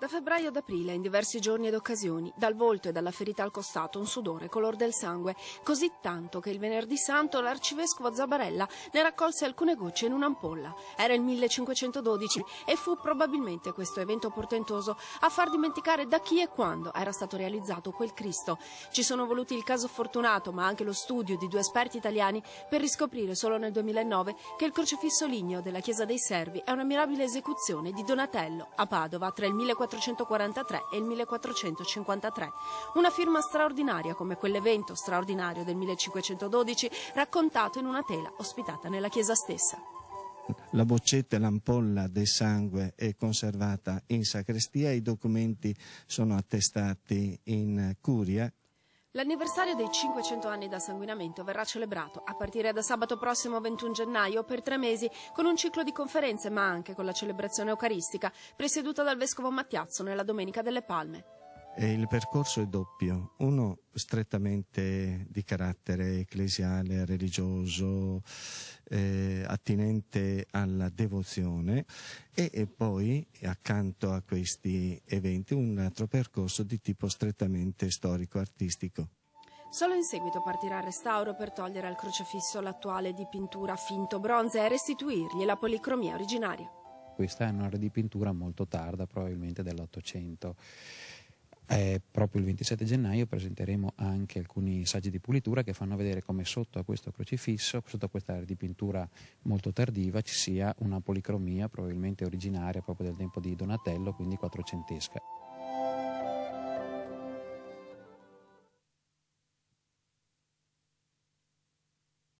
Da febbraio ad aprile, in diversi giorni ed occasioni, dal volto e dalla ferita al costato un sudore color del sangue, così tanto che il venerdì santo l'arcivescovo Zabarella ne raccolse alcune gocce in un'ampolla. Era il 1512 e fu probabilmente questo evento portentoso a far dimenticare da chi e quando era stato realizzato quel Cristo. Ci sono voluti il caso fortunato, ma anche lo studio di 2 esperti italiani per riscoprire solo nel 2009 che il crocifisso ligneo della Chiesa dei Servi è una mirabile esecuzione di Donatello a Padova tra il 1443 e il 1453. Una firma straordinaria come quell'evento straordinario del 1512 raccontato in una tela ospitata nella chiesa stessa. La boccetta e l'ampolla del sangue è conservata in sacrestia, i documenti sono attestati in curia. L'anniversario dei 500 anni da sanguinamento verrà celebrato a partire da sabato prossimo 21 gennaio per 3 mesi con un ciclo di conferenze, ma anche con la celebrazione eucaristica presieduta dal vescovo Mattiazzo nella Domenica delle Palme. E il percorso è doppio, uno strettamente di carattere ecclesiale, religioso, attinente alla devozione e poi accanto a questi eventi un altro percorso di tipo strettamente storico-artistico. Solo in seguito partirà il restauro per togliere al crocifisso l'attuale dipintura finto bronzo e restituirgli la policromia originaria. Questa è una ridipintura molto tarda, probabilmente dell'800. Proprio il 27 gennaio presenteremo anche alcuni saggi di pulitura che fanno vedere come sotto a questo crocifisso, sotto a questa dipintura molto tardiva, ci sia una policromia probabilmente originaria proprio del tempo di Donatello, quindi quattrocentesca.